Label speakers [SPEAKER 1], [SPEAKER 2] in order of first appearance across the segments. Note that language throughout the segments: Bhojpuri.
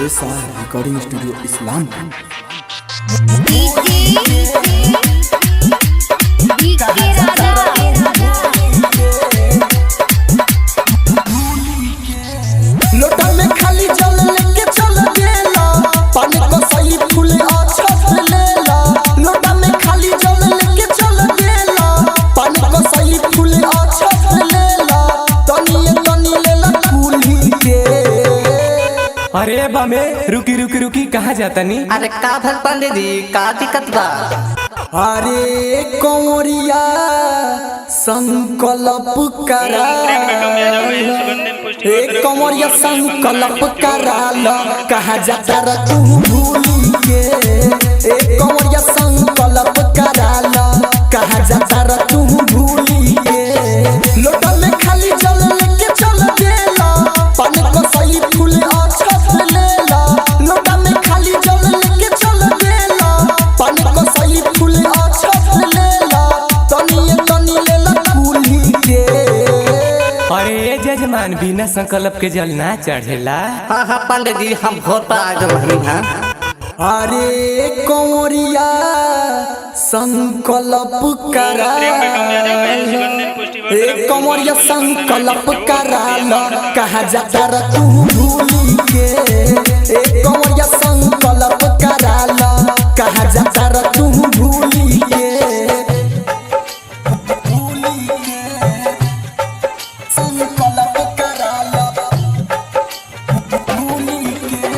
[SPEAKER 1] SR recording studio Islampur.
[SPEAKER 2] लोटा में खाली जल लेके चल गेला, पानी को सही फूल अछत लेला। लोटा में खाली जल लेके चल गेला, पानी को सही फूल अछत लेला। तनी लेला कुली के।
[SPEAKER 3] अरे बामे रुकी रुकी रुकी कहाँ जाता नी?
[SPEAKER 4] अरे का भल पंडित जी का दिक्कत बा?
[SPEAKER 2] अरे कंवरिया संकल्प करा, कंवरिया संकल्प कराल। कहाँ जाता रे तू भूली के? कंवरिया संकल्प कराल। कहाँ जाता रे तू भूली के? लोटा में खाली जल लेके चल गेला, पानी को सही फूल अछत लेला। लोटा में खाली जल लेके चल गेला, पानी को सही फूल अछत लेला। तनी लेला कुली के।
[SPEAKER 3] अरे ये जजमान बिना संकल्प के जल ना चढ़ेला।
[SPEAKER 4] हाँ हाँ पंडित जी हम भोर पर आ गए हैं।
[SPEAKER 2] अरे कंवरिया संकल्प करा, कंवरिया संकल्प कराल। कहाँ जाता रे तू भूली के? कंवरिया संकल्प कराल। कहाँ जाता रे तू भूली के? संकल्प कराल भूली के।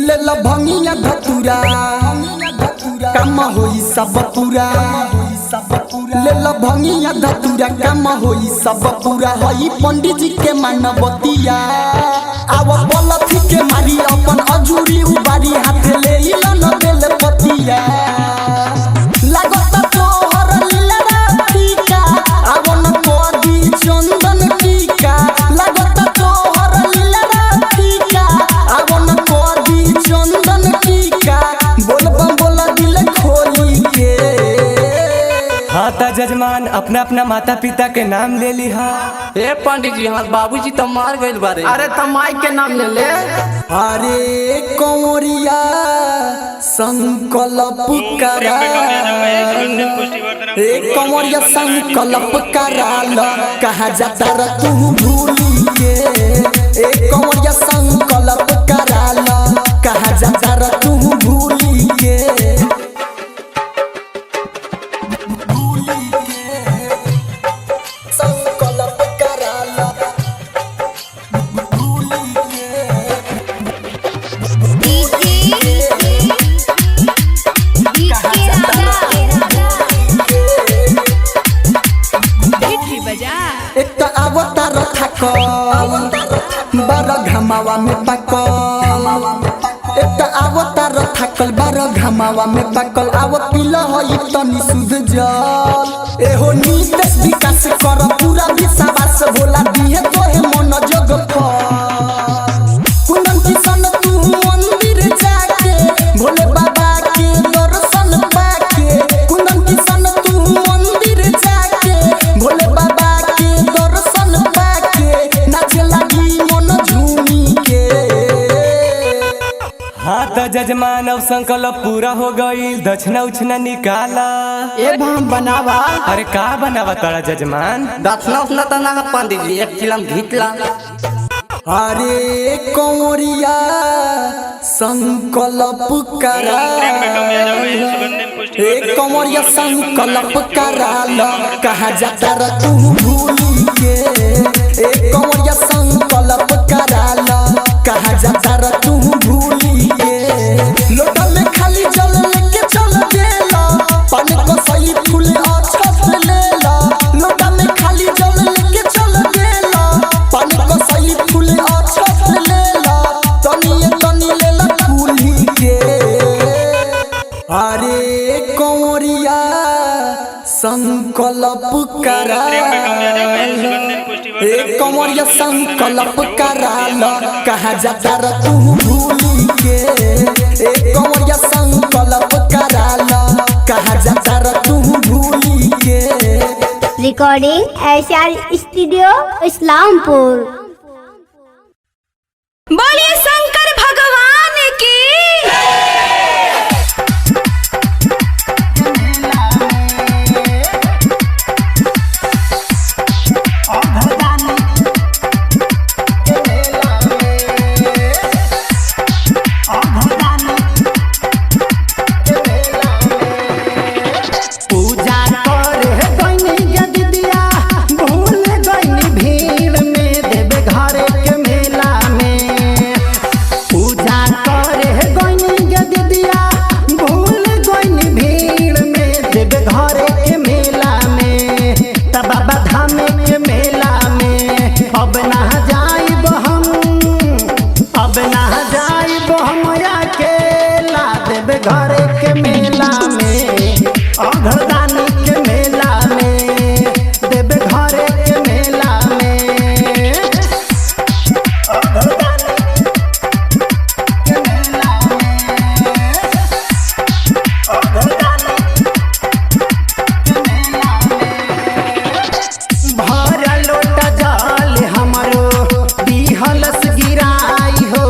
[SPEAKER 2] लेला भंगिया धतुरा, काम होई सब पूरा। लेला भंगिया धतुरा, काम होई सब पूरा। हई पंडित जी के मानवतिया, आव बलथी के मारी अपन अजूरी उबारी। हाथ ले इला न बेल पतिया, लागता तोहर लीला टीका। आव न कोदी चंदन टीका, लागता तोहर लीला टीका। आव न कोदी चंदन टीका। बोल दिल खोली के।
[SPEAKER 3] हाँ ता जजमान अपना अपना माता पिता के नाम ले ली। हाँ
[SPEAKER 4] ए पंडित जी हमारे बाबूजी तो मार गए बारे।
[SPEAKER 2] अरे तमाई के नाम ले ले। अरे कंवरिया संकल्प करा, कंवरिया संकल्प कराल। कहाँ जाता रे तू भूली के? कंवरिया संकल्प कराल। कहाँ जाता रे तू भूली के? संकल्प कराल भूली के। एक तो अवतार थकल बारह घमावा में पकल। एक तो अवतार थकल बारह घमावा में पकल। आव पीला हई तनी सुध जल। एहो नीतेश विकास कर पूरा विश्वास। भोला दिए तोहे मन जग फल। कुंदन किशन तू मंदिर जाके, भोले बाबा के दर्शन पाके। कुंदन किशन तू मंदिर जाके, भोले बाबा के दर्शन पाके। नाचे लगी मन झूमी के।
[SPEAKER 3] हाँ ता जजमान अब संकल्प पूरा हो गई। दक्षिणा उछना निकाला।
[SPEAKER 4] ए भाम बनावा।
[SPEAKER 3] अरे का बनावा तारा जजमान?
[SPEAKER 4] दक्षिणा उछना तो ना पंडित जी एक चिलम घीटला।
[SPEAKER 2] अरे कंवरिया संकल्प करा, कंवरिया संकल्प कराल। कहाँ जाता रे तू भूली के? कंवरिया संकल्प कराल। कहाँ जाता रे तू भूली के? लोटा में खाली जल लेके चल गेला, पानी को सही फूल अछत लेला। लोटा में खाली जल लेके चल गेला, पानी को सही फूल अछत लेला। तनी लेला कुली के। अरे कंवरिया संकल्प करा, कंवरिया संकल्प कराल। कहाँ जाता रे तू भूली के? कंवरिया संकल्प कराल। कहाँ जाता
[SPEAKER 5] रिकॉर्डिंग एसआर स्टूडियो इस्लामपुर।
[SPEAKER 6] बोलिए शंकर भगवान की।
[SPEAKER 2] घरे के मेला में अघरदानी के मेला में देवे घरे के मेला में अघरदानी के मेला में अघरदानी के मेला में भरा लोटा जल हमरो दिहलस गिराई हो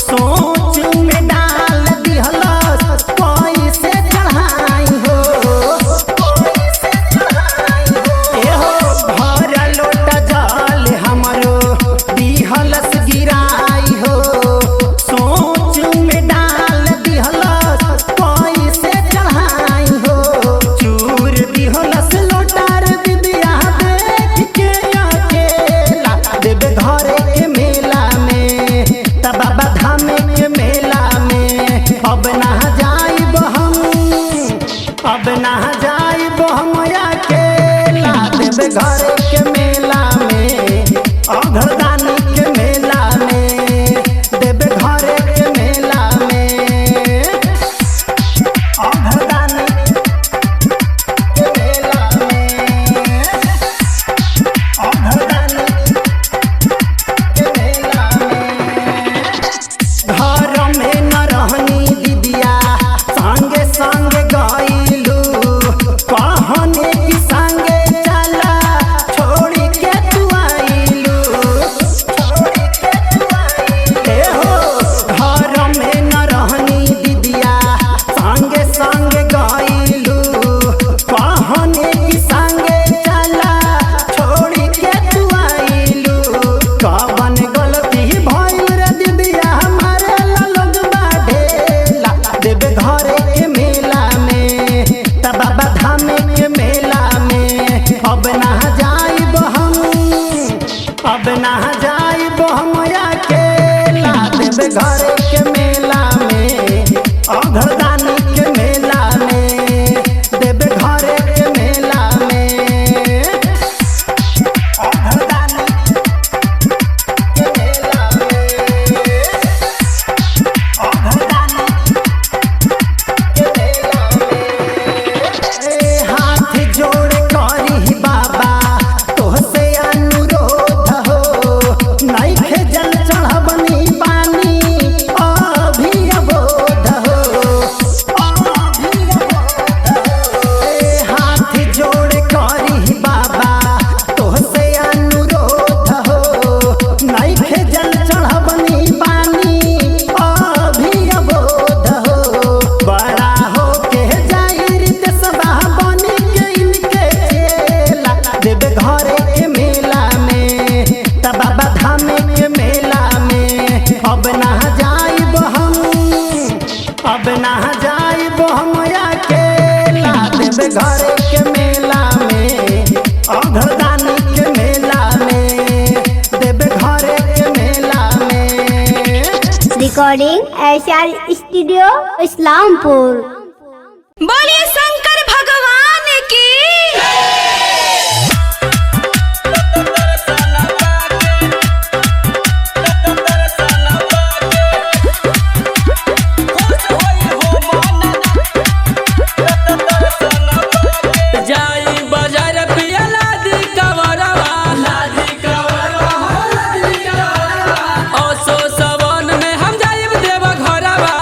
[SPEAKER 2] सोच में डाल दिहलस पैसे चढ़ाई हो एहो भरा लोटा जल हमरो दिहलस गिराई हो सोच में डाल दिहलस पैसे चढ़ाई हो चूर दिहलस लोटार दिदिया देख के अकेला देवे घरे के मेला में तब बाबा धाम के मेला में अब ना जाइब हम अकेला देवे घरे के मेला में अघरदानी के मेला में देवे घरे के मेला में अघरदानी के मेला में अघरदानी के मेला में घर में न रहनी दीदिया संगे संगे गईलू कहने की संगे चला छोड़ी के तू आईलू एहो घर में न रहनी दीदिया संगे संगे गईलू कहने की संगे चला छोड़ी के तू आईलू कवन गलती भइल रे दीदिया हमारे लोग बाढ़ेला देवे घरे के मेला में तब बाबा धाम के मेला में अब ना जाइब हम अकेला देवे घरे के मेला में अघरदानी के मेला में देवे घरे के मेला में अघरदानी के मेला में अघरदानी के मेला में हाथ जोड़ करी बाबा तोहसे अनुरोध हो नइखे जल चढ़बनी पानी अभी अबोध हो हाथ जोड़ करी बाबा तोहसे अनुरोध हो नइखे जल चढ़बनी पानी अभी अबोध हो बड़ा हो के जाई देशवा बनी के इनके चेला देवे घरे के मेला में तब बाबा धाम के मेला में अब ना जाइब हम अकेला देवे घरे के मेला में अघरदानी के मेला में देवे घरे के मेला में
[SPEAKER 5] रिकॉर्डिंग एसआर स्टूडियो इस्लामपुर।
[SPEAKER 6] बोलिए शंकर भगवान की।
[SPEAKER 7] जाई बाजार पिया लादी कवरवा ओसो सवन में हम जाइब देव घरवा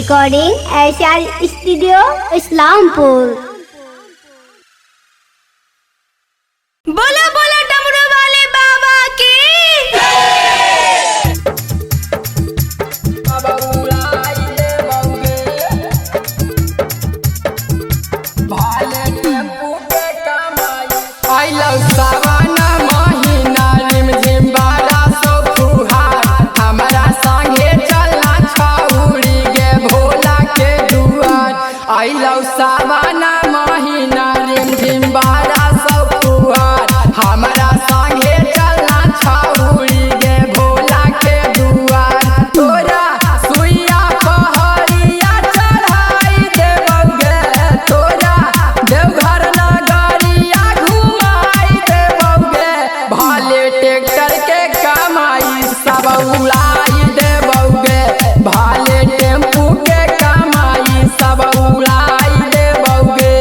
[SPEAKER 5] रिकॉर्डिंग एसआर स्टूडियो इस्लामपुर।
[SPEAKER 6] बोलो बोलो डमरू वाले बाबा की।
[SPEAKER 7] सावाना महीना रिम झिम बारा सब फुहार हमारा संगे चलना छौरी गे भोला के दुआर तोरा सुइया पहरिया चढ़ाई देबौगे तोरा देवघर नगरिया घुमाई देबौगे भाले ट्रैक्टर के कमाई सब उड़ाई देबौगे भाले टेम्पू के कमाई सब उड़ाई देबौगे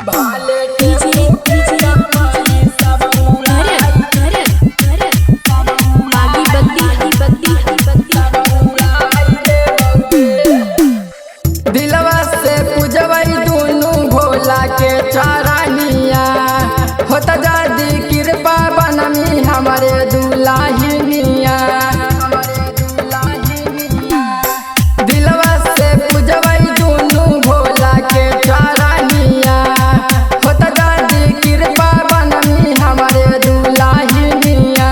[SPEAKER 7] भाले दिलवा से पूजबै दुनू भोला के चरनिया होता जादी कृपा बनमी हमारे दुलाहिनिया दिलवा से पूजबै दुनू भोला के चरनिया होता जादी कृपा बनमी हमारे दुलाहिनिया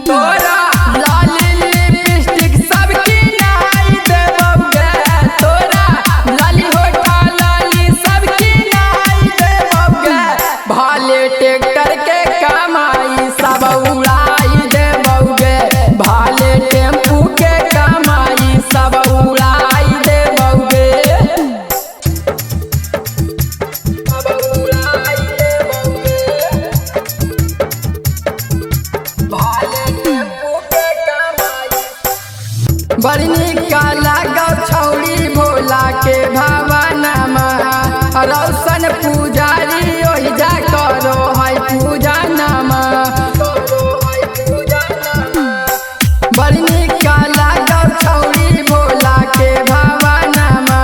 [SPEAKER 7] तोरा लाली लिपस्टिक सब किनाई देबौगे तोरा लाली होठा लाली सब किनाई देबौगे भाले ट्रैक्टर के कमाई सब उड़ाई देबौगे भाले टेम्पू के कमाई सब उड़ाई देबौगे सब उड़ाई देबौगे भाले टेम्पू के कमाई बड़ी निक लागौ छौरी भोला के भवनमा रौशन पुजारी ओहि जा करो है पूजा नमा बड़ी निक लागौ छौरी भोला के भवनमा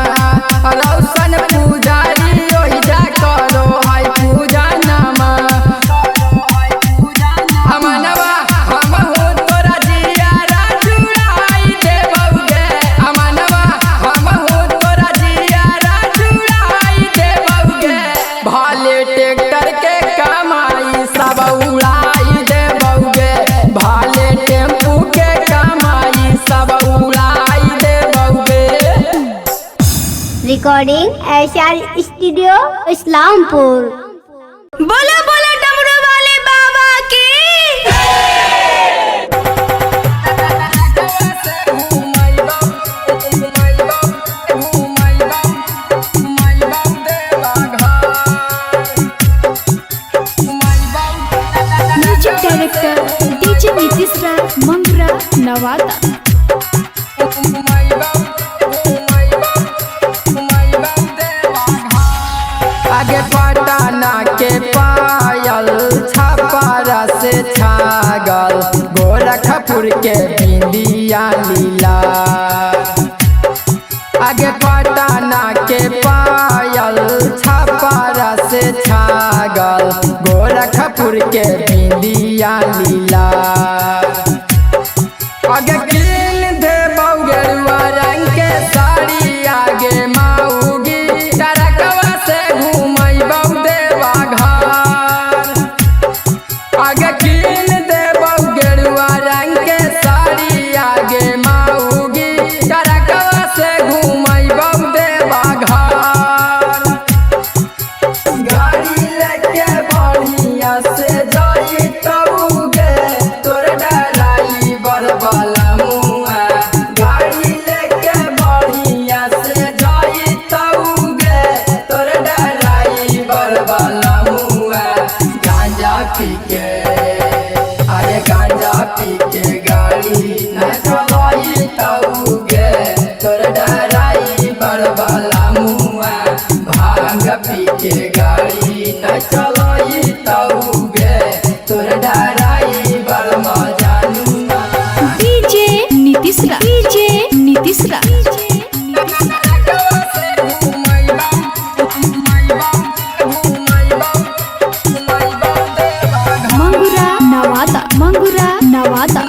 [SPEAKER 7] रौशन पुजारी ओहि जा करो है पूजा नमा अमनवा हमहु तोरा जियारा जुड़ाई देबौगे अमनवा हमहु तोरा जियारा जुड़ाई देबौगे भाले ट्रैक्टर के कमाई सब उड़ाई देबौगे भाले टेम्पू के कमाई सब उड़ाई देबौगे
[SPEAKER 5] रिकॉर्डिंग एसआर स्टूडियो इस्लामपुर।
[SPEAKER 6] बोलो बोलो डमरू वाले बाबा की।
[SPEAKER 8] म्यूजिक डायरेक्टर डीजे नीतीश राय मंगरा नवादा।
[SPEAKER 7] आगे पटना के पायल छपरा से छागल गोरखपुर के बिंदिया लीला आगे पटना के पायल छपरा से छागल गोरखपुर के बिंदिया लीला आगे किन देबौ गेरुआ रंग के साड़ी आगे माऊगी टरकवा से घुमैबौ देवा घर आगे किन देबौ गेरुआ रंग के साड़ी आगे माऊगी टरकवा से घुमैबौ देवा घर गाड़ी लेके बढ़िया से जाई तौगे तोर डराई बरबला
[SPEAKER 8] नीतीश रा डीजे नीतीश रा मंगुरा नवादा मंगुरा नवादा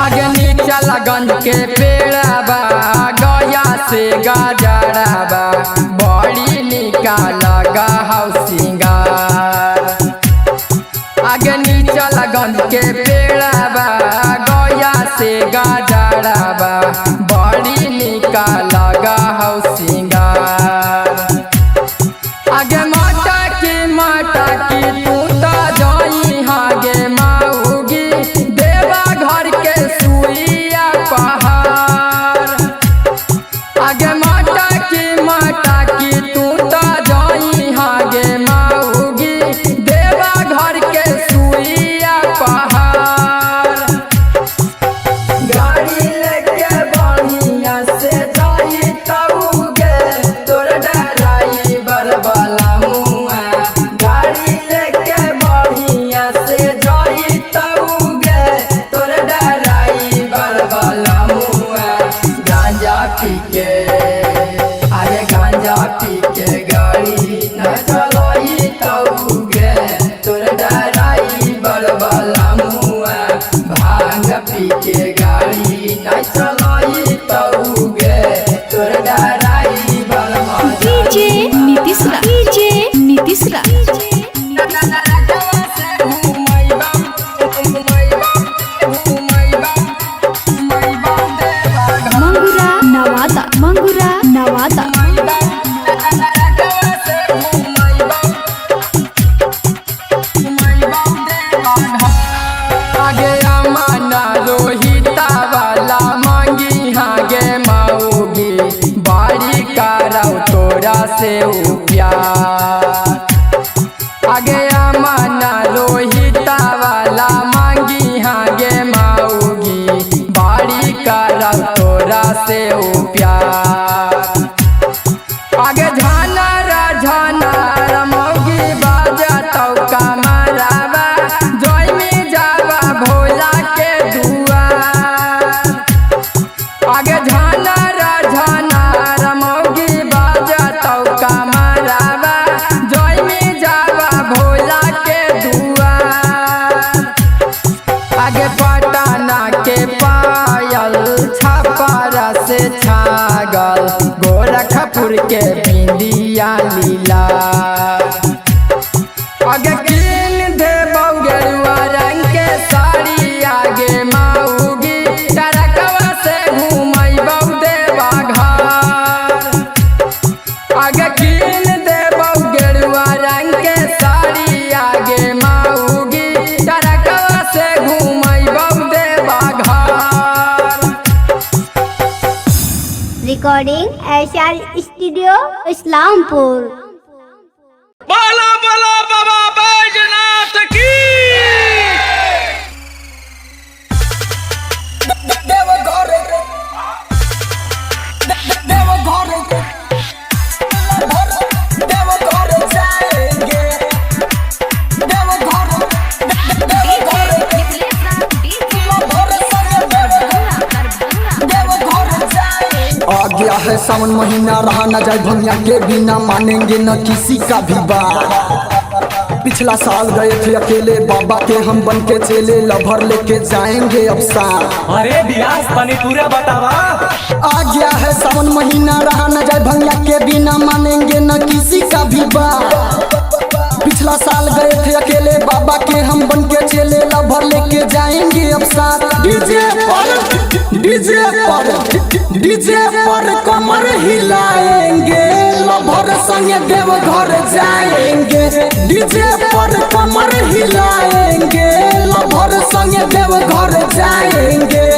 [SPEAKER 7] आगे नीचा लगन के पेड़ाबा गया से गाजराबा बड़ी निका लगा हौ सिंगार। आगे नीचा लगन के पेड़ाबा गया से गाजराबा बड़ी निका लगा हौ सिंगार। आगे माता की तू तो जाई हागे माऊगी देवा घर के सुइया पहाड़। आगे माता की तू तो जाई हागे माऊगी देवा घर के सुइया पहाड़। गाड़ी लेके बढ़िया से जाई तऊगे तोर डराई बरबला मुआ। गाड़ी लेके बढ़िया से जाई तऊगे तोर डराई बरबला मुआ। गांजा पी के अरे गांजा पी के गाड़ी न चलाई तऊगे तोर डराई बरबला मुआ। भांग पी के गाड़ी न चलाई तऊगे तोर डराई बरबला।
[SPEAKER 8] डीजे नीतीश रा डीजे नीतीश रा मंगुरा नवादा मंगुरा नवादा
[SPEAKER 7] आगे अमाना रोहिता वाला मांगी हागे माऊगी बारी कराऊ तोरा से ऊ प्यार। आगे अमाना रोहिता वाला मांगी हागे माऊगी बारी कराऊ तोरा से ऊ प्यार। आगे झानर मौगी बाजा तौका मारावा जोई में जावा भोला के दुआर। आगे झानर मौगी बाजा तौका मारावा जोई में जावा भोला के दुआर। आगे पटना के पायल छापरा से छागल गोरखपुर के बिंदिया लीला। आगे कीन दे बउगरुआ रंग के साड़ी आगे माऊगी टरकवा से घूमई बउ देवा घर। आगे कीन दे बउगरुआ रंग के साड़ी आगे माऊगी टरकवा से घूमई बउ Deoghar.
[SPEAKER 5] Recording SR studio Islampur.
[SPEAKER 9] बोला बोला बाबा बैजनाथ की।
[SPEAKER 2] आ गया है सावन महीना रहा न जाए भंगिया के बिना मानेंगे न किसी का भी बात। पिछला साल गए थे अकेले बाबा के हम बन के चेले लभर लेके जाएंगे अब साथ।
[SPEAKER 3] अरे बियास तनी पूरा बतावा।
[SPEAKER 2] आ गया है सावन महीना रहा न जाए भंगिया के बिना मानेंगे न किसी का भी बात। पिछला साल गए थे अकेले बाबा के हम बन के चेले लभर लेके जाएंगे अब साथ। डीजे पर कमर हिलाएंगे लभर संगे देवघर जाएंगे। डीजे पर कमर हिलाएंगे लभर संगे देवघर जाएंगे।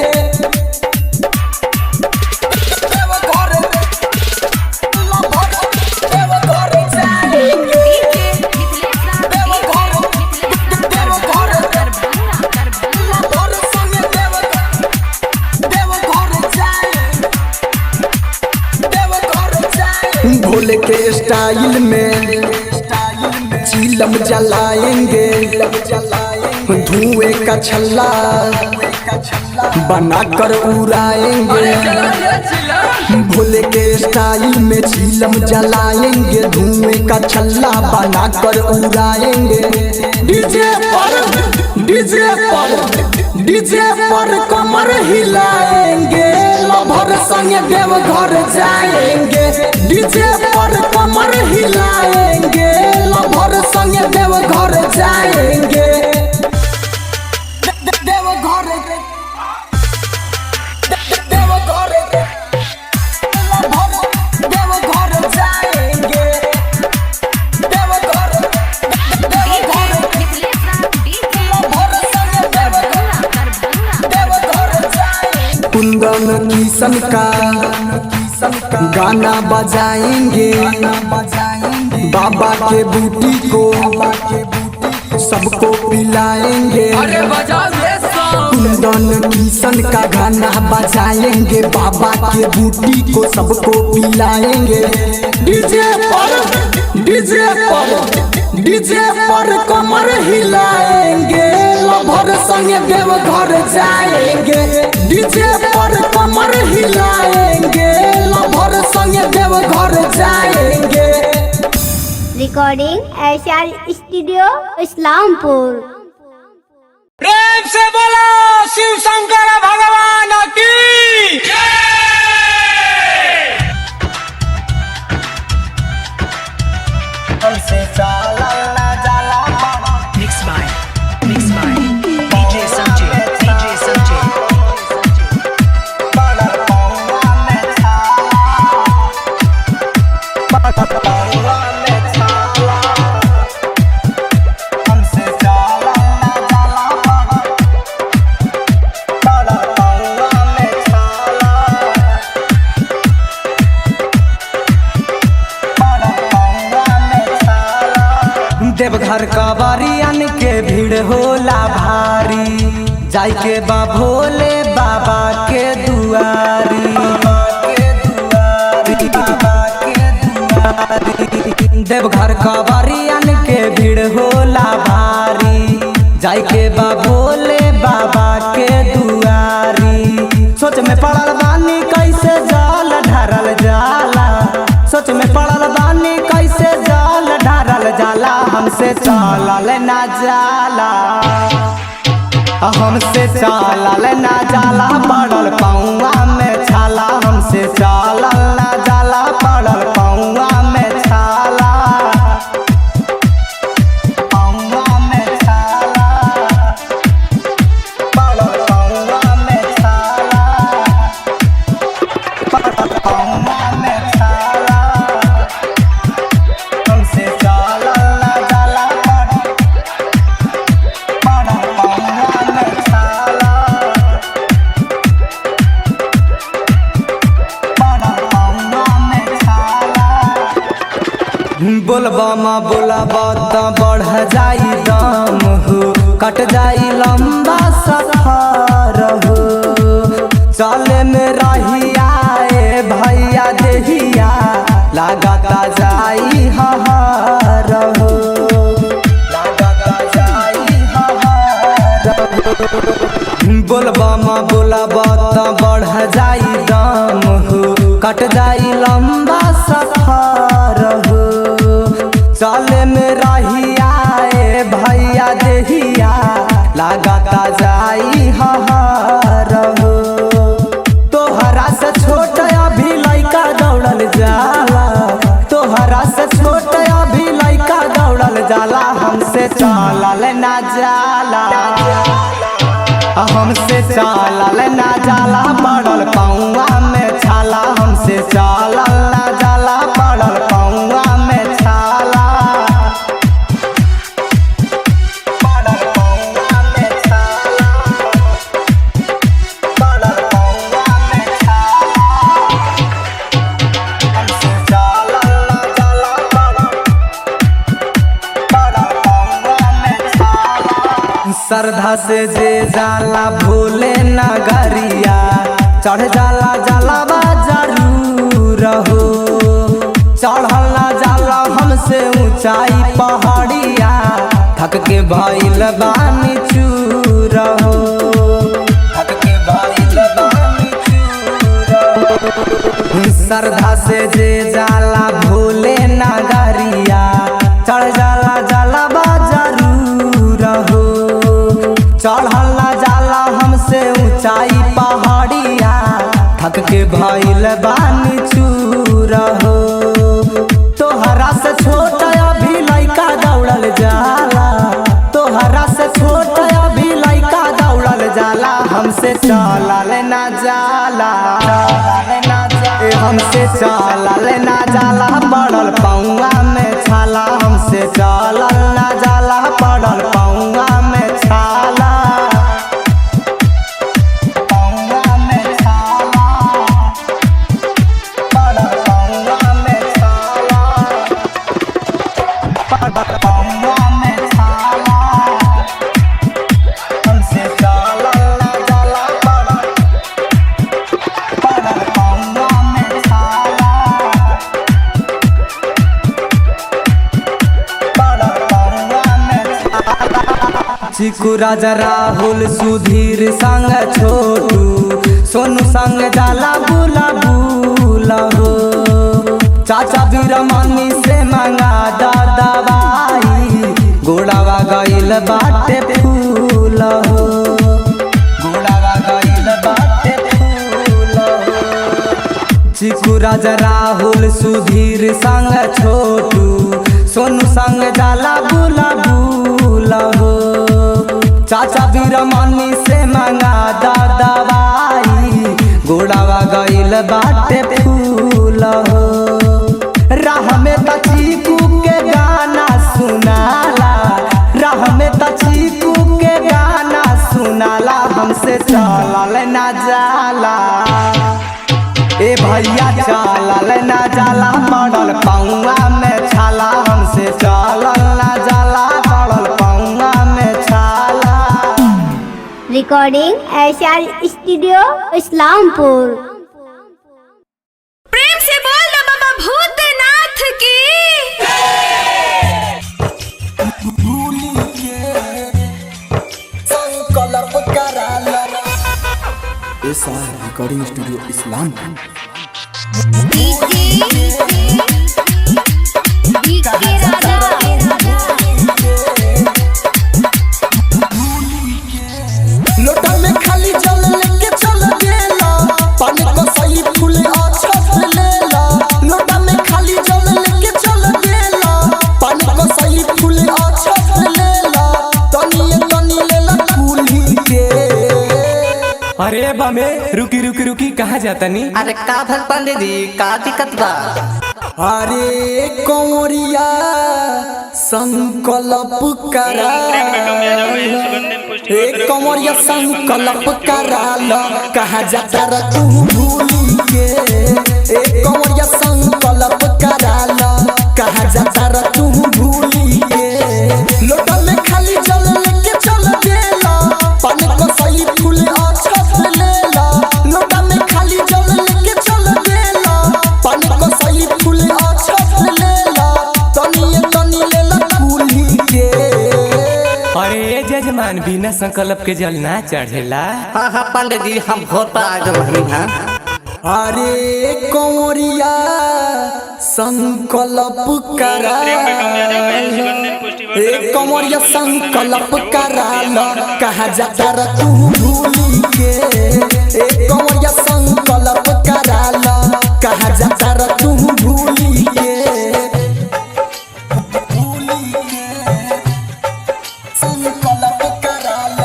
[SPEAKER 2] भोले के स्टाइल में चिल चीलम जलाएंगे धुएं का छल्ला बनाकर उड़ाएंगे। भोले के स्टाइल में चीलम जलाएंगे धुएं का छल्ला बनाकर उड़ाएंगे। डीजे पर कमर हिलाएंगे लभर संग देवघर जाएंगे। डीजे पर कमर हिलाएंगे लभर संग देवघर जाएंगे। कुंदन किशन का गाना बजाएंगे बाबा के बूटी को सबको पिलाएंगे। कुंदन किशन का गाना बजाएंगे बाबा के बूटी को सबको पिलाएंगे। डीजे पर कमर हिलाएंगे लभर संग देवघर जाएंगे। डीजे पर कमर हिलाएंगे लभर संग देवघर जाएंगे।
[SPEAKER 5] Recording SR studio Islampur.
[SPEAKER 9] प्रेम से बोलो शिव शंकर भगवान की
[SPEAKER 2] हमसे चला ना जाला
[SPEAKER 8] Mixed by DJ Sanjay.
[SPEAKER 2] बड़ा पौवा में छाला हमसे चला ना जाला बड़ा पौवा में छाला बड़ा पौवा में छाला।
[SPEAKER 3] देवघर कवरियन के भीड़ होला भारी जाय के बा भोले बाबा के दुआरी। देवघर कवरियन के भीड़ होला भारी जाय के बा भोले बाबा के दुआरी। सोच में पड़ल बानी कैसे जल ढारल जाला सोच में पड़ल बानी कैसे जल ढारल जाला। हमसे चलल ना जाला हमसे चलल ना जाला पड़ल पौवा में छाला। हमसे चलल ना जाला पड़ल पौवा में छाला
[SPEAKER 2] पौवा में छाला बड़ा पौवा में छाला बड़ा पौवा में छाला हमसे चला ना जाला बड़ा पौवा में छाला बड़ा पौवा में छाला।
[SPEAKER 3] बोलबा बोलब त बढ़ जाई दम हो कट जाई लंबा सफर हो। चले में रहिया ए भैया देहिया लागता जाई हहार हो लागता जाई हहार हो। बोलबा बोलब त बढ़ जाई दम हो कट जाई लंबा सफर हो। चले में रहिया ए भैया देहिया लागता जाई हहार हो। तोहरा से छोट अभी लइका दौड़ल जाला तोहरा से छोट अभी लइका दौड़ल जाला। हमसे चलल ना जाला हमसे चलल ना जाला पड़ल पौवा में छाला। हमसे चलल ना जाला पड़ल पौवा में छाला
[SPEAKER 2] बड़ा पौवा में छाला बड़ा पौवा में छाला हमसे चला ना जाला बड़ा पौवा में छाला।
[SPEAKER 3] श्रद्धा से जे जाला भोले नगरिया चढ़ जाला जलावा जरूर हो। चढ़ल ना जाला हमसे ऊंचाई पहाड़िया थक के भइल बानी चूर हो, थक के भइल बानी चूर हो। श्रद्धा से जे जाला भोले नगरिया, चढ़ जाला जाला जरूर हो। चढ़ल ना जाला हमसे ऊंचाई पहाड़िया, थक के भइल बानी चूर हो। तोहरा से छोटा अभी लइका दौड़ल जाला, तोहरा से छोटा अभी लइका दौड़ल जाला। हमसे चलल ना जाला, हमसे चलल ना जाला, पड़ल पौआ में छाला। हमसे चलल ना जाला, पड़ल पौआ में छाला, पौआ में छाला, पड़ल पौआ में छाला, पड़ल पौआ में छाला। हमसे चलल ना जाला, पड़ल पौआ में छाला, पड़ल पौआ में छाला। चिकू राजा राहुल सुधीर संग छोटू, सोनू संग जाला बुला बुला हो। चाचा बीरमनी से मंगा दवाई, गोड़ावा गइल बाटे फूल हो, गोड़ावा गइल बाटे फूल हो। चिकू राजा राहुल सुधीर संग छोटू, सोनू संग जाला बुला बुला हो। चाचा बीरमनी से मंगा दवाई, गोड़ावा गइल बाटे फूल हो। राह में त चीकू के गाना सुनाला, राह में त चीकू के गाना सुनाला। हमसे चलल ना जाला, ए भैया चलल ना जाला, पड़ल पौआ में छाला। हमसे चलल ना जाला, पड़ल पौआ में छाला।
[SPEAKER 5] Recording SR studio Islampur.
[SPEAKER 6] प्रेम से बोल दो बाबा भूतनाथ की।
[SPEAKER 1] SR recording studio Islampur.
[SPEAKER 2] लोटा में खाली जल लेके चल गेला, पानी को सही फूल अछत लेला। लोटा में खाली जल लेके चल गेला, पानी को सही फूल अछत लेला। तनी लेला फूली के।
[SPEAKER 3] अरे बमे रुकी रुकी रुकी, कहाँ जाता नी?
[SPEAKER 4] अरे का भल पंडित जी, का दिक्कत बा?
[SPEAKER 2] अरे कंवरिया संकल्प करा, ए कंवरिया संकल्प कराल। कहाँ जाता र तू भूली के, ए कंवरिया संकल्प कराल। कहाँ जाता र तू भूली के। लोटा में खाली जल लेके चल गेला, पानी को सही फूल अछत लेला। लोटा में खाली जल लेके चल गेला, पानी को सही फूल अछत लेला। तनी लेला फूली के।
[SPEAKER 3] अरे जजमान बिना संकल्प के जल ना चढ़ेला।
[SPEAKER 4] हाँ हाँ पंडित जी, हम भोर पर आ गए हैं।
[SPEAKER 2] अरे कंवरिया संकल्प करा, ए कंवरिया संकल्प कराल। कहाँ जाता र तू भूली के, ए कंवरिया संकल्प कराल। कहाँ जाता र तू भूली के, भूली के संकल्प कराल,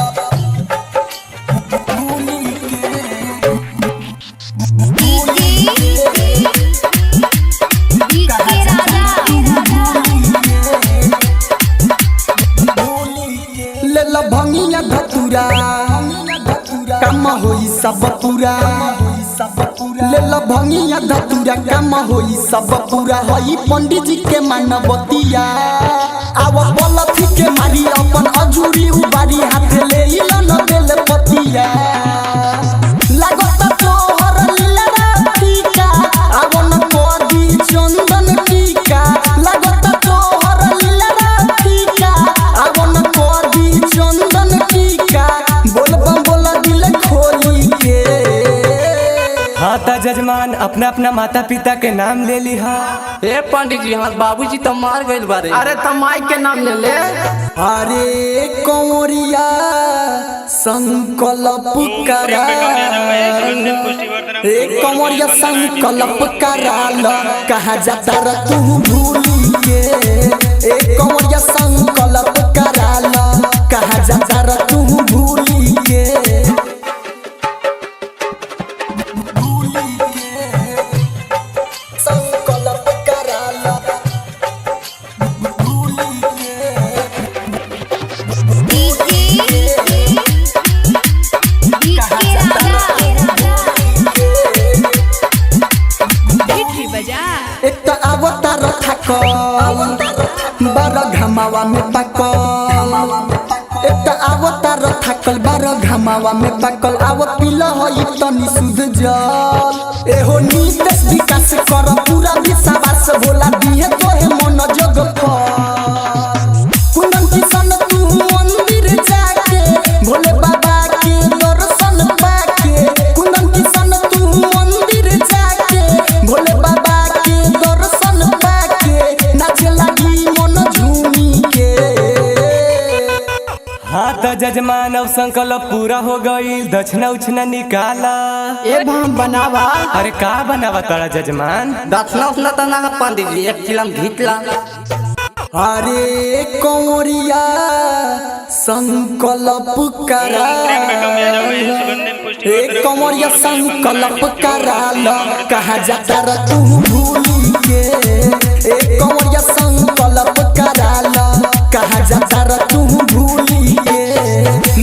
[SPEAKER 2] भूली के। लेला भंगिया धतुरा, कम होई सब पूरा। लेला भंगिया धतुरा, कम होई सब पूरा। हई पंडित जी के मानवतिया, आव बलथी के मारी अपन अजूरी उबारी। हाथ ले इला न बेल पतिया, लागत तोहर लीला टीका। आव न कोदी चंदन टीका, लागत तोहर लीला टीका। आव न
[SPEAKER 3] अपना अपना माता पिता के नाम ले ली हा।
[SPEAKER 4] ए पंडित जी हमारे बाबूजी तो मार गए बारे।
[SPEAKER 7] अरे तमाई के नाम ले ले।
[SPEAKER 2] अरे कंवरिया संकल्प करा, ए कंवरिया संकल्प कराल, कहा जाता र तू भूली के। ए कंवरिया संकल्प कराल, कहा जाता र तू भूली के। संकल्प कराल, एक तो अवतार थाकल बार घमावा में पकल, एक तो अवतार थाकल बार घमावा में पकल। आव पिला होई तनी सुध जल, एहो नीतेश विकास कर पूरा विश्वास भोला दिए तोहे मन जग पर। कुंदन किशन तू मंदिर जाके भोले बाबा के दर्शन पाके, कुंदन किशन तू मंदिर जाके भोले बाबा के दर्शन पाके, नाचे लगी मन झूमी के।
[SPEAKER 3] हाँ तो जजमान अब संकल्प पूरा हो गई, दक्षिणा उछना निकाला।
[SPEAKER 7] ए भाम बनावा।
[SPEAKER 3] अरे का बनावा तारा जजमान?
[SPEAKER 4] दक्षिणा उछना तो ना पंडित जी, एक चिलम घीटला।
[SPEAKER 2] अरे कंवरिया संकल्प करा, ए कंवरिया संकल्प कराल, कहा जाता र तू भूली के। ए कंवरिया संकल्प कराल, कहा जाता र तू भूली के।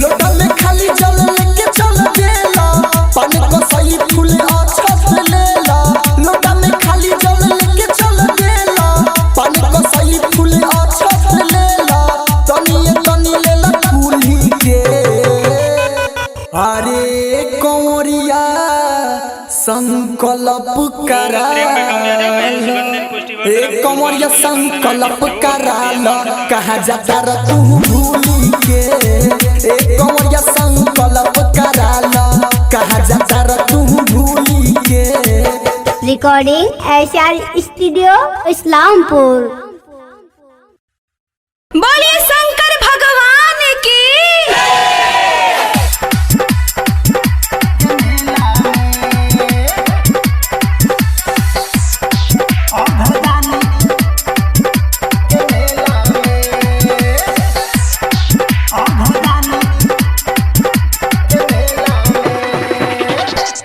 [SPEAKER 2] लोटा में खाली जल लेके चल गेला, पानी को सही फूल अछत लेला। लोटा में खाली जल लेके चल गेला, पानी को सही फूल अछत लेला। तनी लेला कुली के। अरे कंवरिया संकल्प करा, ए कंवरिया संकल्प कराल, कहा जाता र तू भूली के। ए कंवरिया संकल्प कराल, कहा जाता र तू भूली के।
[SPEAKER 5] Recording SR studio Islampur.
[SPEAKER 6] बोलिए शंकर भगवान की।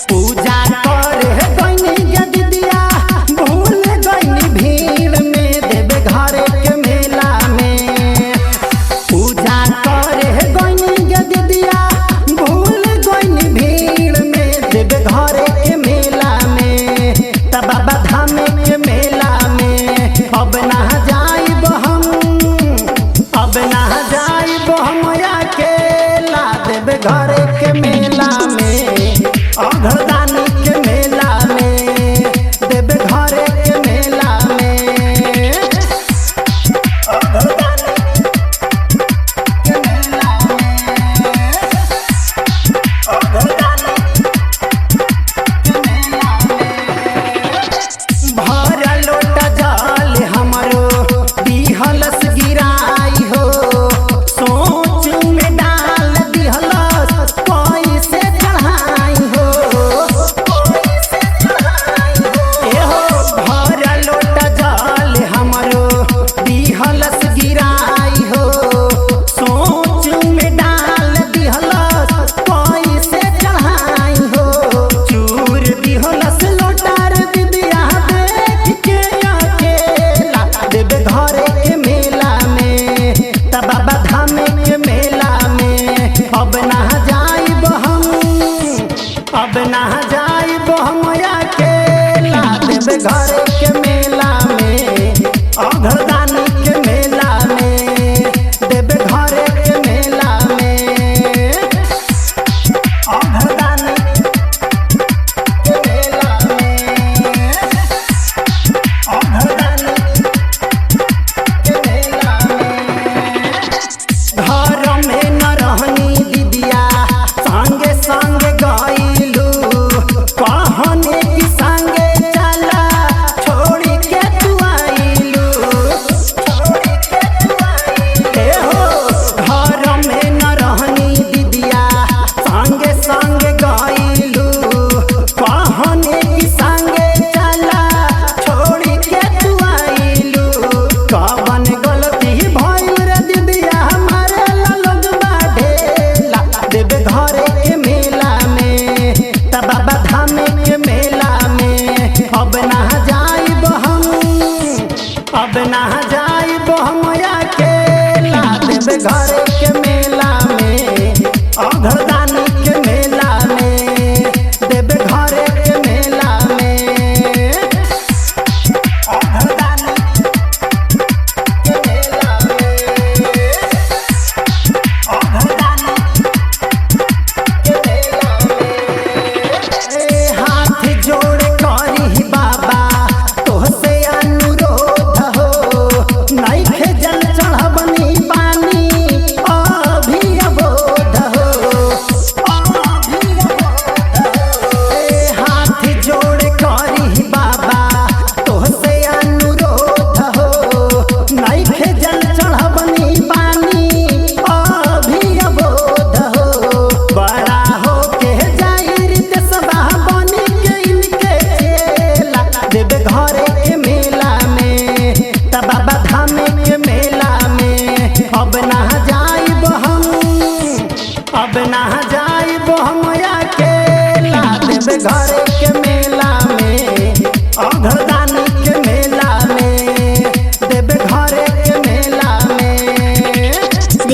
[SPEAKER 2] पूजा करे गईनी जदिया, भूल गईनी भीड़ में देवे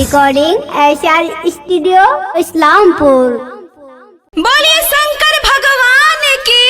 [SPEAKER 5] रिकॉर्डिंग एसआर स्टूडियो इस्लामपुर।
[SPEAKER 6] बोलिए शंकर भगवान की।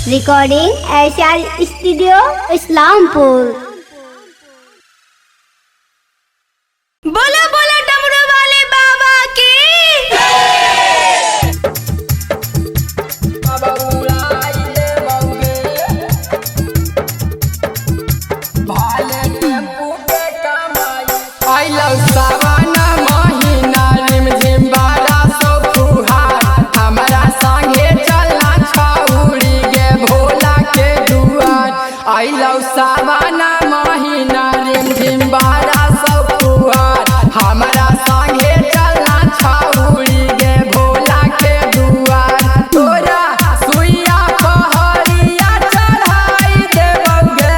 [SPEAKER 5] Recording SR studio Islampur.
[SPEAKER 6] बोलो बोलो डमरू वाले बाबा की।
[SPEAKER 7] सावाना महीना रिम झिम बारा सब फुहार हमारा संगे चलना छौरी गे भोला के दुआर तोरा सुइया पहरिया चढ़ाई देबौगे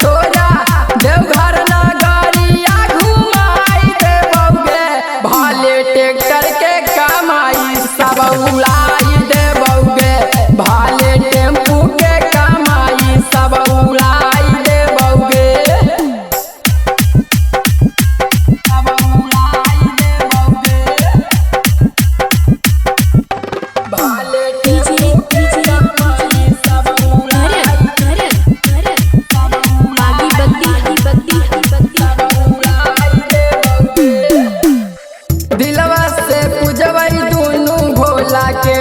[SPEAKER 7] तोरा देवघर नगरिया घुमाई देबौगे भाले ट्रैक्टर के कमाई सब उड़ाई देबौगे भाले टेम्पू के कमाई सब उड़ाई के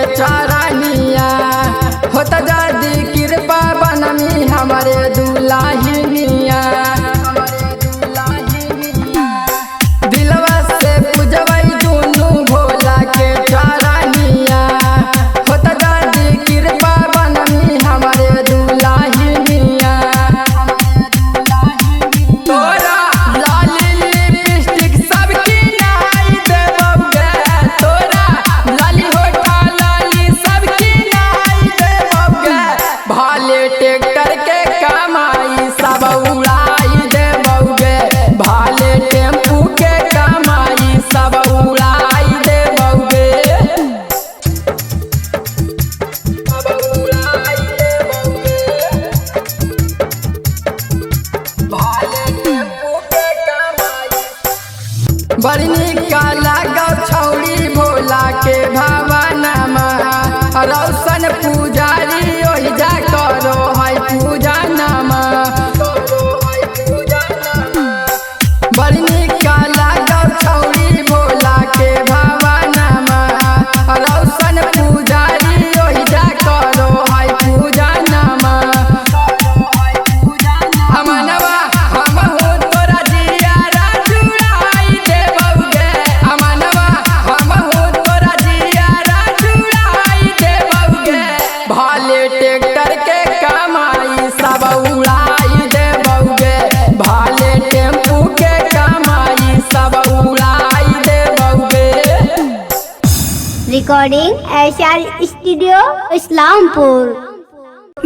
[SPEAKER 5] रिकॉर्डिंग एसआर स्टूडियो इस्लामपुर।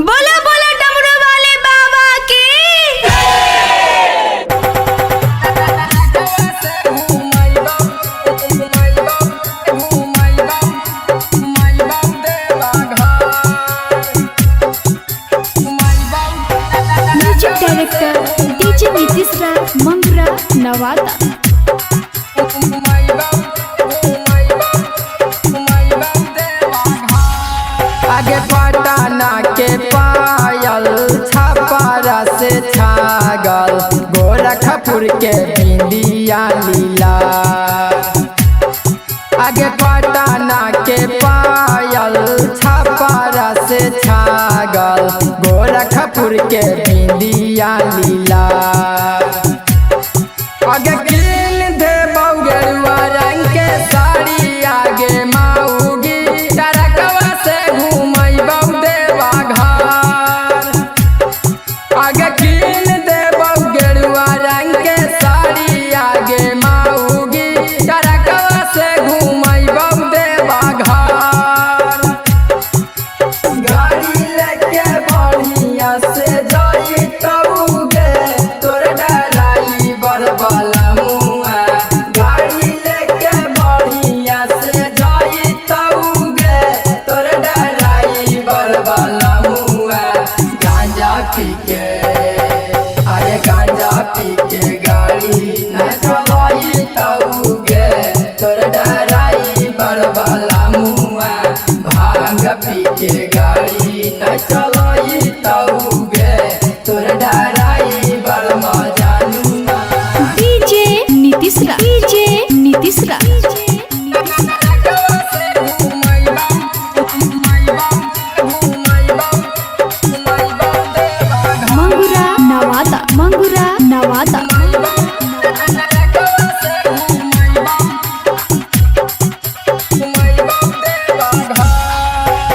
[SPEAKER 6] बोलो बोलो डमरू वाले बाबा की।
[SPEAKER 8] म्यूजिक डायरेक्टर डीजे नीतीश राज मंगरा नवादा।
[SPEAKER 7] आगे पटना के पायल छापारा से छागल गोरखपुर के बिंदिया लीला। आगे पटना के पायल छापारा से छागल गोरखपुर के बिंदिया लीला। आगे किन दे बउगरुआ रंग के साड़ी आगे माऊगी टरकवा से घूमई बउ देवा घर। आगे किन दे बउगरुआ रंग के साड़ी आगे माऊगी टरकवा से घूमई बउ देवा घर। गाड़ी लेके बढ़िया से जाई तऊगे तोर डराई बरबला मुआ। गाड़ी लेके बढ़िया से जाई तऊगे तोर डराई बरबला मुआ। गांजा पी के अरे गांजा पी के गाड़ी न चलाई तऊगे तोर डराई बरबला मुआ। भांग पी के गाड़ी न चलाई तऊगे तोर डराई बरमा जानुआ।
[SPEAKER 8] डीजे नीतीश राज डीजे नीतीश राज मंगुरा नवादा मंगुरा नवादा।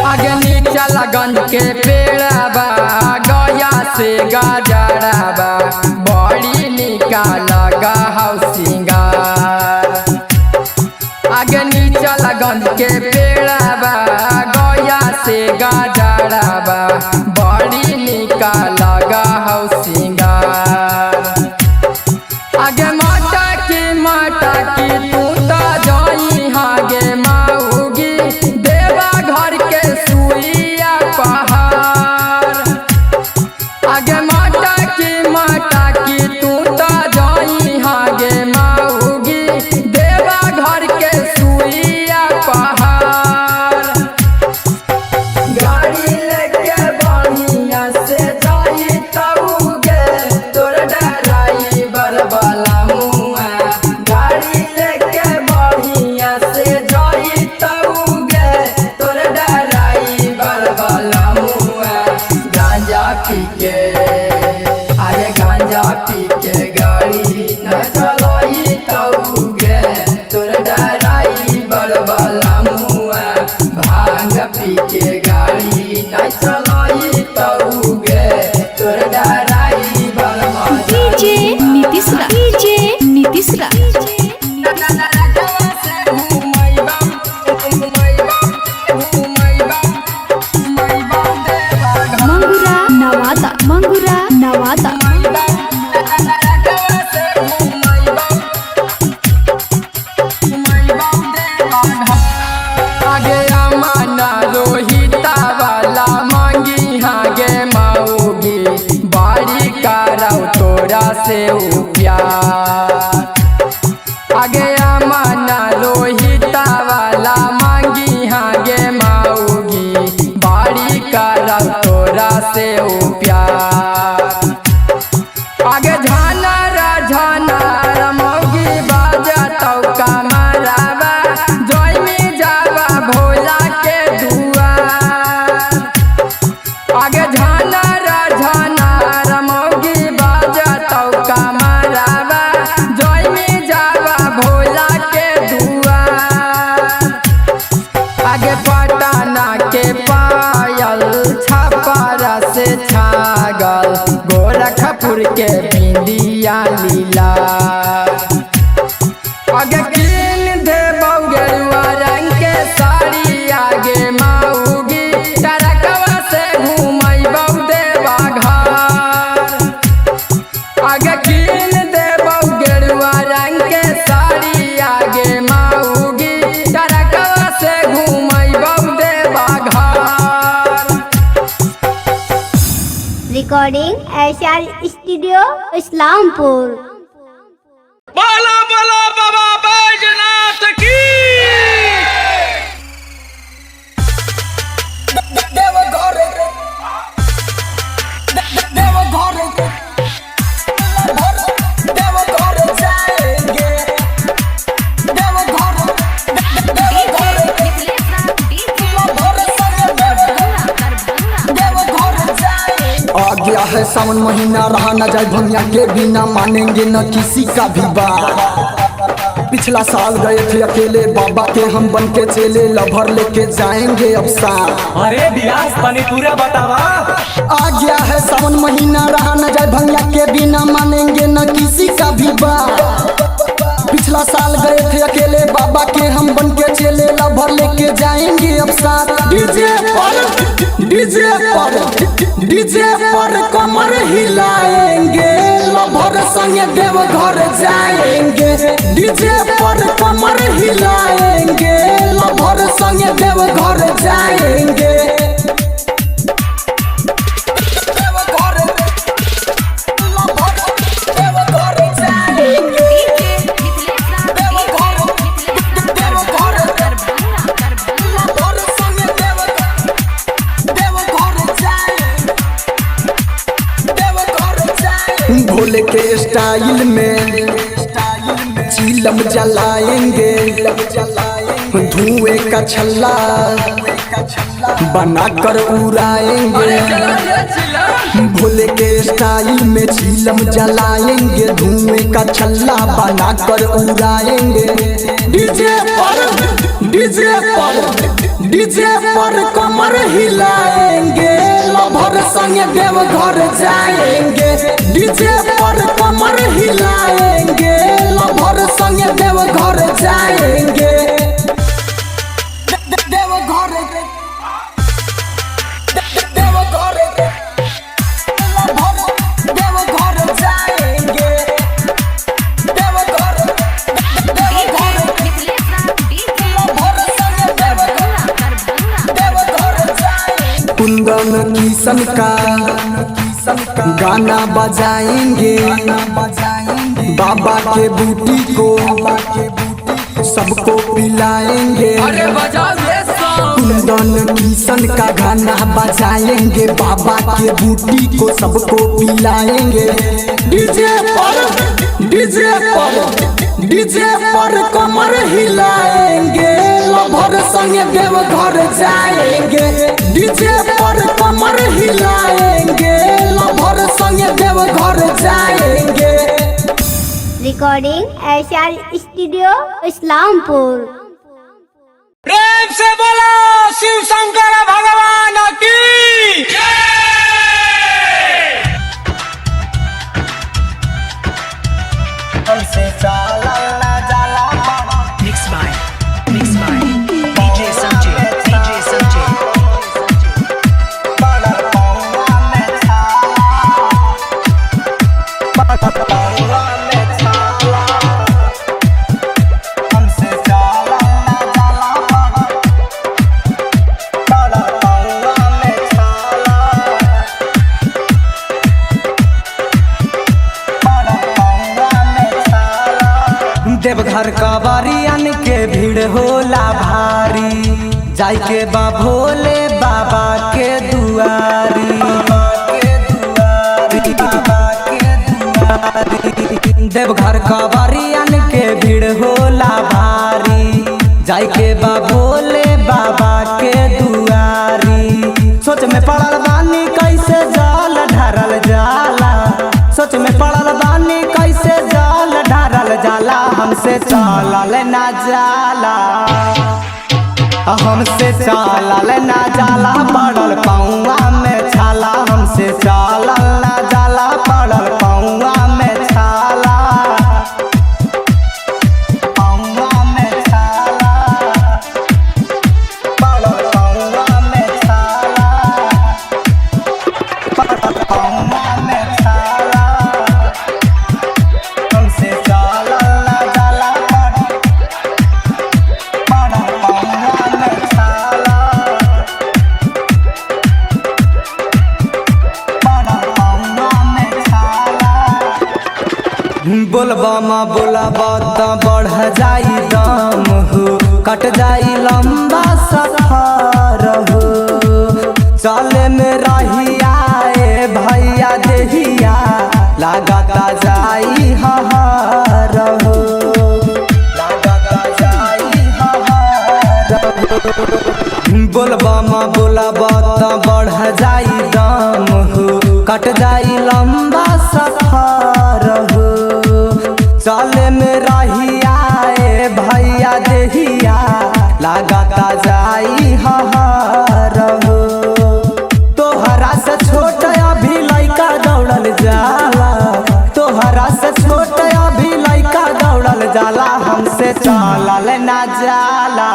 [SPEAKER 7] आगे नीचा लगन के पेड़ाबा गया से गाजराबा बड़ी निका लगा हौ सिंगार। आगे नीचा लगन के पेड़ाबा गया से गाजराबा बड़ी निका लगा हौ सिंगार। आगे माता की तू तो जाई हागे माऊगी देवा घर के सुइया पहाड़। आगे माता की तू तो जाई हागे माऊगी देवा घर के सुइया पहाड़। गाड़ी लेके बढ़िया से जाई तऊगे तोर डराई बरबला मुआ। गाड़ी लेके बढ़िया से जाई तऊगे तोर डराई बरबला मुआ। गांजा पी के अरे गांजा पी के गाड़ी न चलाई तऊगे तोर डराई बरबला मुआ। भांग पी के गाड़ी न चलाई तऊगे तोर डराई बरमा।
[SPEAKER 8] डीजे नीतीश राज डीजे नीतीश राज मंगुरा नवादा मंगुरा नवादा।
[SPEAKER 7] आगे अमाना रोहिता वाला मांगी हागे माऊगी बाड़ी कराऊ तोरा से ऊ प्यार। आगे अमाना रोहिता वाला मांगी हागे माऊगी बाड़ी कराऊ तोरा से ऊ प्यार। आगे झाना मौगी बाजा तौका मारावा जोई में जावा भोला के दुआर। आगे झाना मौगी बाजा तौका मारावा जोई में जावा भोला के दुआर। आगे पटना के पायल छापारा से छागल गोरखपुर के बिंदिया लीला। आगे किन दे बउगरुआ रंग के sari
[SPEAKER 5] recording SR studio Islampur.
[SPEAKER 9] बोलो बोलो बाबा बैजनाथ की।
[SPEAKER 2] आ गया है सावन महीना, रहा न जाए भंगिया के बिना, मानेंगे न किसी का भी बात। पिछला साल गए थे अकेले, बाबा के हम बन के चेले, लभर लेके जाएंगे अब साथ।
[SPEAKER 3] अरे बियास तनी पूरा बतावा।
[SPEAKER 2] आ गया है सावन महीना, रहा न जाए भंगिया के बिना, मानेंगे न किसी का भी बात। पिछला साल गए थे अकेले, बाबा के हम बन के चेले, लभर लेके जाएंगे अब साथ। डीजे पर कमर हिलाएंगे, लभर संगे देव घर जाएंगे। डीजे पर कमर हिलाएंगे, लभर संगे देव घर जाएंगे। भोले के स्टाइल में चीलम जलाएंगे, धुएं का छल्ला बनाकर उड़ाएंगे। भोले के स्टाइल में चीलम जलाएंगे, धुएं का छल्ला बनाकर उड़ाएंगे। डीजे पर कमर हिलाएंगे, लभर संगे देव घर जाएंगे। डीजे पर कमर हिलाएंगे, लभर संगे देव घर जाएंगे। देव घर जाएंगे। कुंदन किशन का गाना बजाएंगे, बाबा के बूटी को सबको पिलाएंगे। कुंदन किशन का गाना बजाएंगे, बाबा के बूटी को सबको पिलाएंगे। डीजे पर कमर हिलाएंगे, लभर संगे देव घर जाएंगे। डीजे पर कमर हिलाएंगे, लभर संगे देव घर जाएंगे।
[SPEAKER 5] Recording SR studio Islampur.
[SPEAKER 9] प्रेम से बोलो शिव शंकर भगवान की।
[SPEAKER 3] हमसे चला ना जाला
[SPEAKER 8] Mixed by DJ Sanjay. DJ Sanjay.
[SPEAKER 3] Deoghar कवरियन के भीड़ होला भारी, जाय के बा भोले बाबा के दुआरी। देवघर कवरियन के भीड़ होला भारी, जाय के बा भोले बाबा के दुआरी। सोच में पड़ल बानी कैसे जल ढारल जाला, सोच में पड़ल बानी कैसे जल ढारल जाला। हमसे चलल ना जाला, हमसे चलल ना जाला, पड़ल पौआ में छाला। हमसे चलल ना जाला, पड़ल पौआ में छाला। पौआ में छाला, पड़ल पौआ में छाला, पड़ल पौआ में छाला। हमसे चलल ना जाला, पड़ल पौआ में छाला, पड़ल बोलबा बोलबा त बढ़ जाई दम हो, कट जाई लंबा सफर हो। चले में रहिया ए भैया देहिया लागता जाई हहार हो, लागता जाई हहार हो। बोलबा बोलबा त बढ़ जाई दम हो, कट जाई लंबा सफर हो। चले में रहिया ए भैया देहिया लागता जाई हहार हो। तोहरा से छोट अभी लइका दौड़ल जाला, तोहरा से छोट अभी लइका दौड़ल जाला। हमसे चलल ना जाला,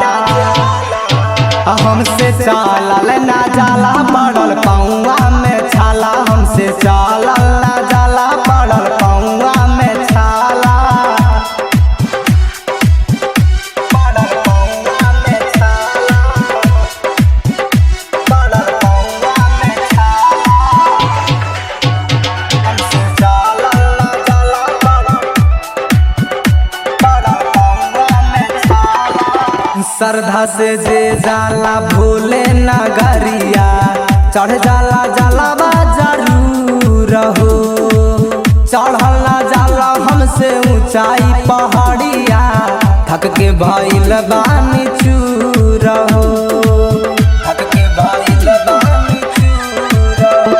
[SPEAKER 3] हमसे चलल ना जाला, पड़ल पौआ में छाला। हमसे चलल ना जाला, पड़ल पौआ में छाला, पड़ल पौआ में छाला, पड़ल पौआ में छाला। हमसे चलल ना जाला, पड़ल पौआ में छाला। श्रद्धा से जे जाला भोले नगरिया, चढ़ जाला जलावा जरूर हो। चढ़ल ना जाला हमसे ऊंचाई पहाड़िया, थक के भइल बानी चूर हो, थक के भइल बानी चूर हो।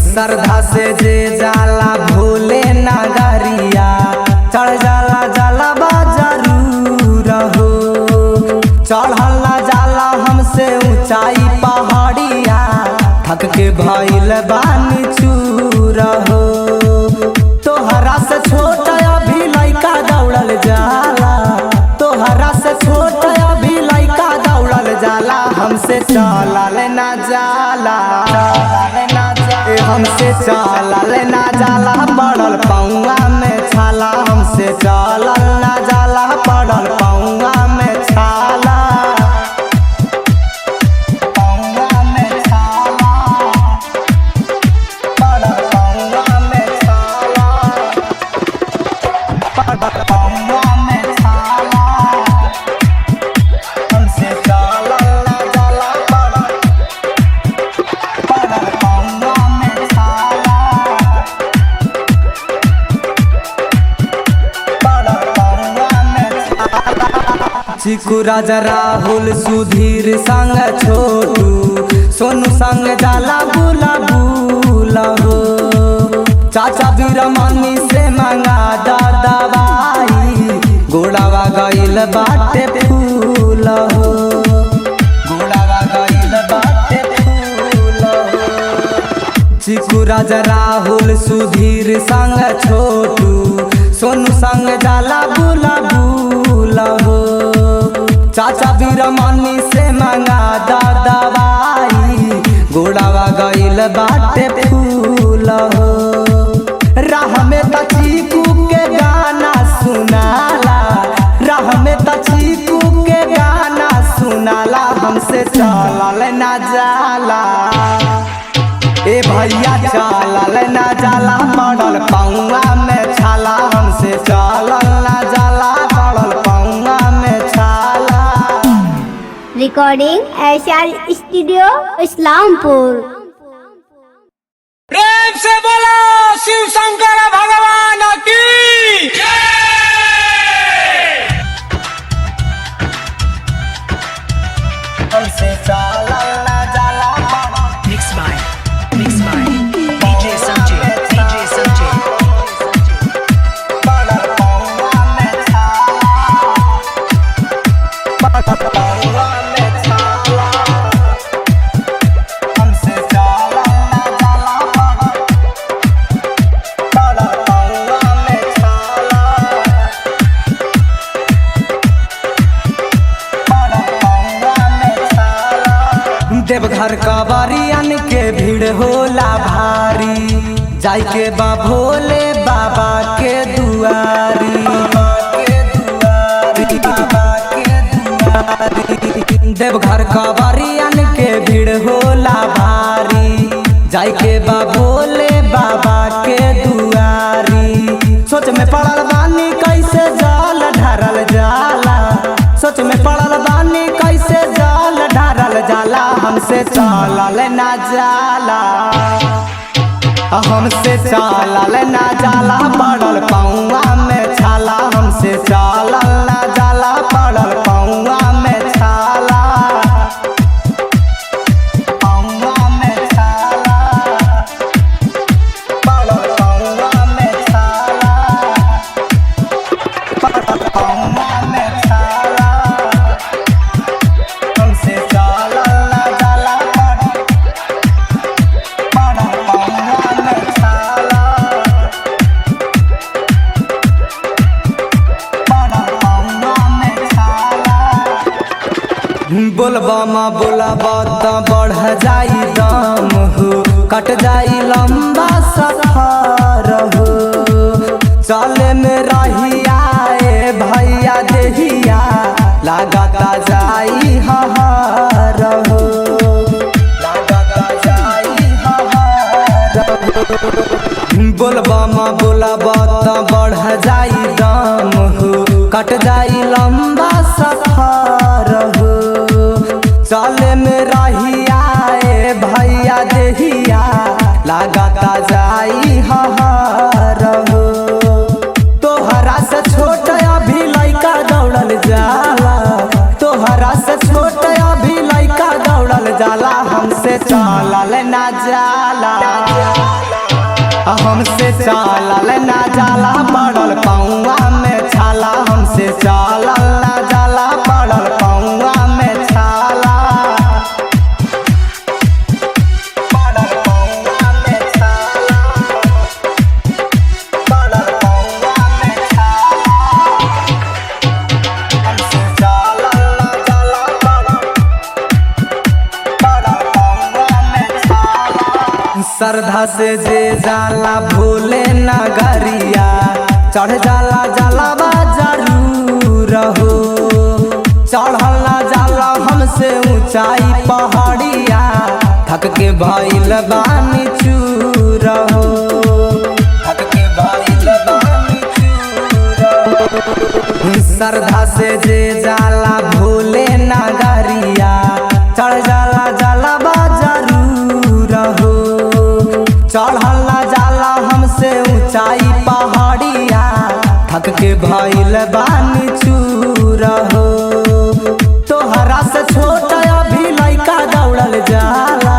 [SPEAKER 3] श्रद्धा से जे जाला भोले नगरिया, चढ़ जाला जलावा जरूर हो। चढ़ल ना जाला हमसे ऊंचाई पहाड़िया, थक के भइल बानी चूर हो। तोहरा से छोट अभी लइका दौड़ल जाला, तोहरा से छोट अभी लइका दौड़ल जाला। हमसे चलल ना जाला, हमसे चलल ना जाला, पड़ल पौआ में छाला। हमसे चलल ना जाला, पड़ल पौआ में छाला, पौआ में छाला, पड़ल पौआ में छाला, पड़ल पौआ में छाला। हमसे चलल ना जाला, पड़ल पौआ में छाला, पड़ल पौआ में छाला। चिकू राजा राहुल सुधीर संग छोटू सोनू संग जाला बुला बुला हो। चाचा बीरमनी से मंगा दा दवाई, गोड़ावा गइल बाटे फूल हो, गोड़ावा गइल बाटे फूल हो। चिकू राजा राहुल सुधीर संग छोटू सोनू संग जाला बुला बुला हो। चाचा बीरमनी से मंगा दा दवाई, गोड़ावा गइल बाटे फूल हो। राह में त चीकू के गाना सुनाला, राह में त चीकू के गाना सुनाला। हमसे चलल ना जाला ए भैया, चलल ना जाला, पड़ल पौआ में छाला। हमसे चलल ना जाला, पड़ल पौआ में छाला।
[SPEAKER 5] Recording SR studio Islampur.
[SPEAKER 9] प्रेम से बोलो शिव शंकर भगवान की
[SPEAKER 3] हमसे चलल ना जाला,
[SPEAKER 8] Mixed by DJ Sanjay, DJ Sanjay.
[SPEAKER 3] पड़ल पौआ में छाला, पड़ल पौआ में छाला। हमसे चलल ना जाला, पड़ल पौआ में छाला, पड़ल पौआ में छाला। देवघर कवरियन के भीड़ होला भारी, जाय के बा भोले बाबा के दुआरी, देवघर कवरियन के भीड़ होला भारी, जाय के बा भोले बाबा के दुआरी। सोच में हमसे चलल ना जाला, हमसे चलल ना जाला, पड़ल पौआ में छाला, हमसे चलल ना जाला, पड़ल पौआ में छाला, पौआ में छाला, पड़ल पौआ में छाला, पड़ल पौआ में छाला, हमसे चलल ना जाला, पड़ल पौआ में छाला, पड़ल पौआ में छाला। बोलबा बोलबा त बढ़ जाई दम हो, कट जाई लंबा सफर हो, चले में रहिया ए भैया देहिया, लागता जाई हहार हो, लागता जाई हहार हो। बोलबा बोलबा त बढ़ जाई दम हो, कट जाई लंबा सफर हो, चले में रहिया ए भैया देहिया, लागता जाई हहार हो। तोहरा से छोट अभी लइका दौड़ल जाला, तोहरा से छोट अभी लइका दौड़ल जाला, हमसे चलल ना जाला, हमसे चलल ना जाला, पड़ल पौआ में छाला, हमसे चलल ना जाला, पड़ल पौआ में छाला, पड़ल पौआ में छाला, पड़ल पौआ में छाला, हमसे चलल ना जाला, पड़ल पौआ में छाला। श्रद्धा से जे जाला भोले नगरिया, चढ़ जाला जलावा जरूर हो, चढ़ल ना जाला हमसे ऊंचाई पहाड़िया, थक के भइल बानी चूर हो, थक के भइल बानी चूर हो। श्रद्धा से जे जाला भोले नगरिया, चढ़ जाला जलावा जरूर हो, चढ़ल ना जाला हमसे ऊंचाई पहाड़िया, थक के भइल बानी चूर हो। तोहरा से छोट अभी लइका दौड़ल जाला,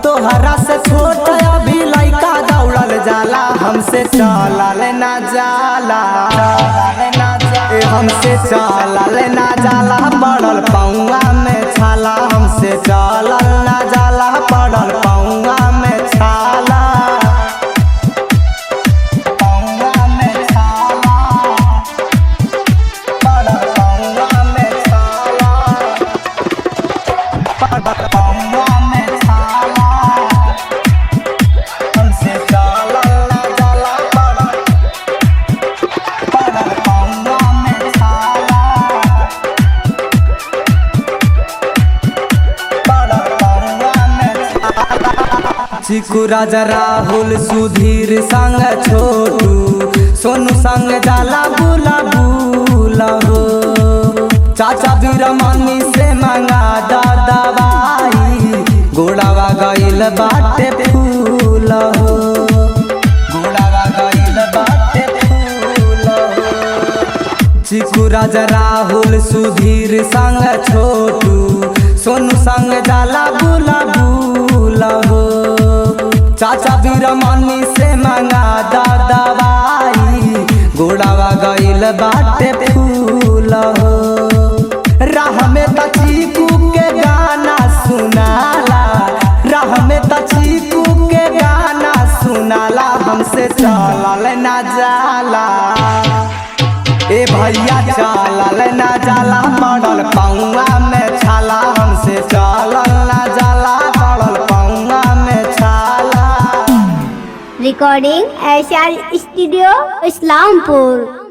[SPEAKER 3] तोहरा से छोट अभी लइका दौड़ल जाला, हमसे चलल ना जाला, हमसे चलल ना जाला, पड़ल पौआ में छाला, हमसे चलल ना जाला, पड़ल पौआ में छाला, पौआ में छाला, पड़ल पौआ में छाला, पड़ल पौआ में छाला, हमसे चलल ना जाला, पड़ल पौआ में छाला, पड़ल पौआ में छाला। चिकू राजा राहुल सुधीर संग छोटू, सोनू संग जाला बुला बुला हो, चाचा बीरमनी से मंगा दवाई, गोड़ावा गइल बाटे फूल हो, गोड़ावा गइल बाटे फूल हो। चिकू राजा राहुल सुधीर संग छोटू, सोनू संग जाला बुला बुला हो, चाचा बीरमनी से मंगा दवाई, गोड़ावा गइल बाटे फूल हो। राह में त चीकू के गाना सुनाला, राह में त चीकू के गाना सुनाला, हमसे चलल ना जाला, ए भैया चलल ना जाला, पड़ल पौआ में छाला, हमसे चलल ना जाला, पड़ल पौआ में छाला।
[SPEAKER 5] Recording SR studio Islampur.